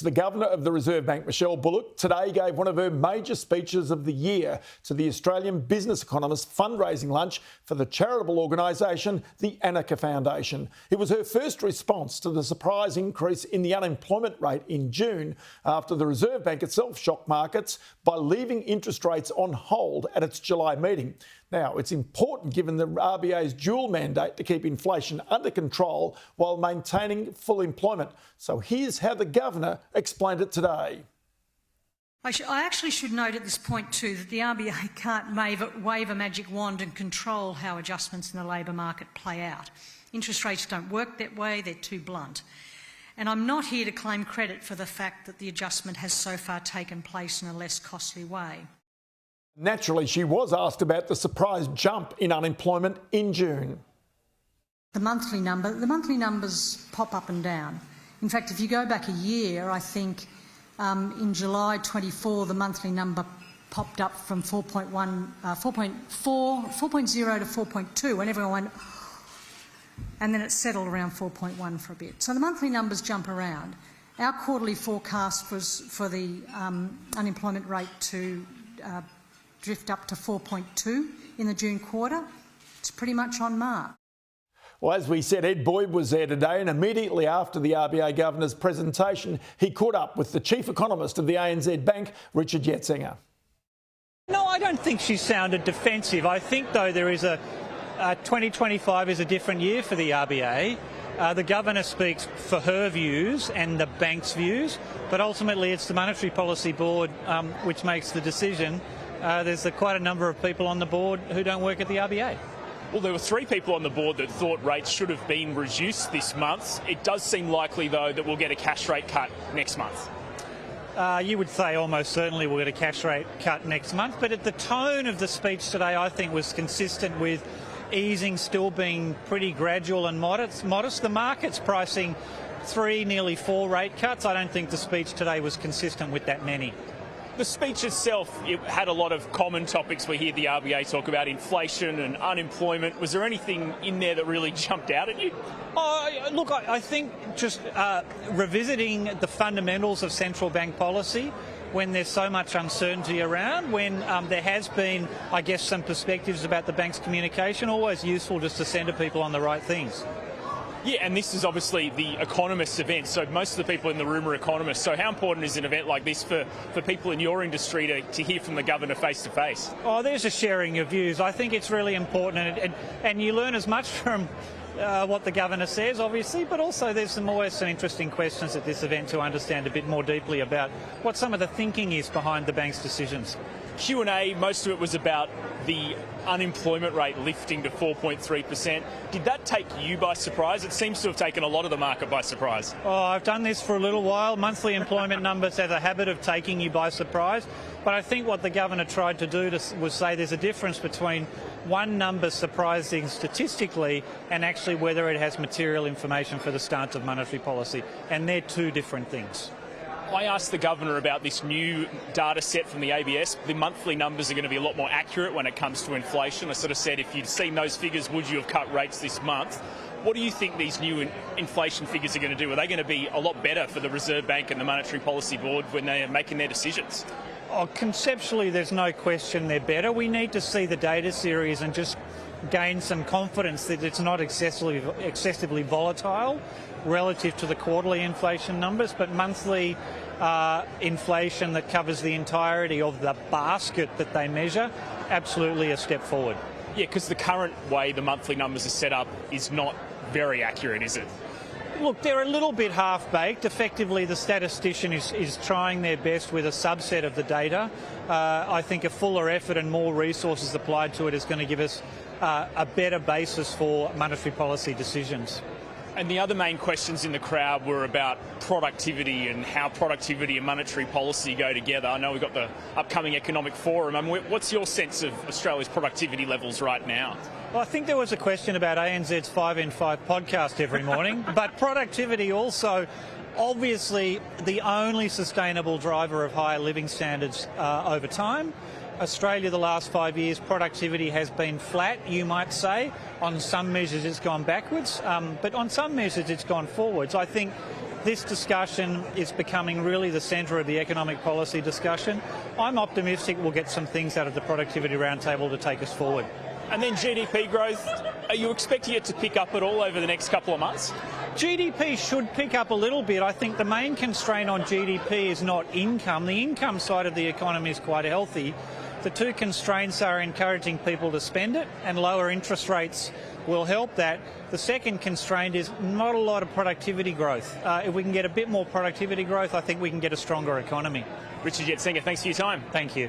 The Governor of the Reserve Bank, Michele Bullock, today gave one of her major speeches of the year to the Australian Business Economist fundraising lunch for the charitable organisation, the Annika Foundation. It was her first response to the surprise increase in the unemployment rate in June after the Reserve Bank itself shocked markets by leaving interest rates on hold at its July meeting. Now, it's important given the RBA's dual mandate to keep inflation under control while maintaining full employment. So here's how the Governor explained it today. I actually should note at this point too that the RBA can't wave a magic wand and control how adjustments in the labour market play out. Interest rates don't work that way, they're too blunt. And I'm not here to claim credit for the fact that the adjustment has so far taken place in a less costly way. Naturally, she was asked about the surprise jump in unemployment in June. The monthly numbers pop up and down. In fact, if you go back a year, I think in July 24, the monthly number popped up from 4.0 to 4.2, when everyone went, and then it settled around 4.1 for a bit. So the monthly numbers jump around. Our quarterly forecast was for the unemployment rate to drift up to 4.2 in the June quarter. It's pretty much on mark. Well, as we said, Ed Boyd was there today, and immediately after the RBA Governor's presentation, he caught up with the Chief Economist of the ANZ Bank, Richard Yetsenga. No, I don't think she sounded defensive. I think, though, there is 2025 is a different year for the RBA. The Governor speaks for her views and the bank's views, but ultimately it's the Monetary Policy Board which makes the decision. There's quite a number of people on the board who don't work at the RBA. Well, there were 3 people on the board that thought rates should have been reduced this month. It does seem likely, though, that we'll get a cash rate cut next month. You would say almost certainly we'll get a cash rate cut next month, but the tone of the speech today, I think, was consistent with easing still being pretty gradual and modest. The market's pricing 3, nearly 4 rate cuts. I don't think the speech today was consistent with that many. The speech itself, it had a lot of common topics. We hear the RBA talk about inflation and unemployment. Was there anything in there that really jumped out at you? Look, I think just revisiting the fundamentals of central bank policy when there's so much uncertainty around, when there has been, I guess, some perspectives about the bank's communication, always useful just to centre people on the right things. Yeah, and this is obviously the Economist event, so most of the people in the room are economists. So how important is an event like this for people in your industry to hear from the Governor face to face? Oh, there's a sharing of views. I think it's really important, and you learn as much from what the Governor says, obviously, but also there's always some interesting questions at this event to understand a bit more deeply about what some of the thinking is behind the bank's decisions. Q&A, most of it was about the unemployment rate lifting to 4.3%. Did that take you by surprise? It seems to have taken a lot of the market by surprise. I've done this for a little while. Monthly employment numbers have a habit of taking you by surprise. But I think what the Governor tried to do was say there's a difference between one number surprising statistically and actually whether it has material information for the stance of monetary policy. And they're 2 different things. I asked the Governor about this new data set from the ABS. The monthly numbers are going to be a lot more accurate when it comes to inflation. I sort of said, if you'd seen those figures, would you have cut rates this month? What do you think these new inflation figures are going to do? Are they going to be a lot better for the Reserve Bank and the Monetary Policy Board when they are making their decisions? Conceptually, there's no question they're better. We need to see the data series and just gain some confidence that it's not excessively volatile relative to the quarterly inflation numbers, but monthly inflation that covers the entirety of the basket that they measure, absolutely a step forward. Yeah, because the current way the monthly numbers are set up is not very accurate, is it? Look, they're a little bit half-baked. Effectively, the statistician is trying their best with a subset of the data. I think a fuller effort and more resources applied to it is going to give us a better basis for monetary policy decisions. And the other main questions in the crowd were about productivity and how productivity and monetary policy go together. I know we've got the upcoming economic forum. I mean, what's your sense of Australia's productivity levels right now? Well, I think there was a question about ANZ's 5 in 5 podcast every morning, but productivity also obviously the only sustainable driver of higher living standards over time. Australia, the last 5 years, productivity has been flat, you might say. On some measures it's gone backwards, but on some measures it's gone forwards. I think this discussion is becoming really the centre of the economic policy discussion. I'm optimistic we'll get some things out of the productivity roundtable to take us forward. And then GDP growth, are you expecting it to pick up at all over the next couple of months? GDP should pick up a little bit. I think the main constraint on GDP is not income. The income side of the economy is quite healthy. The two constraints are encouraging people to spend it, and lower interest rates will help that. The second constraint is not a lot of productivity growth. If we can get a bit more productivity growth, I think we can get a stronger economy. Richard Yetsenga, thanks for your time. Thank you.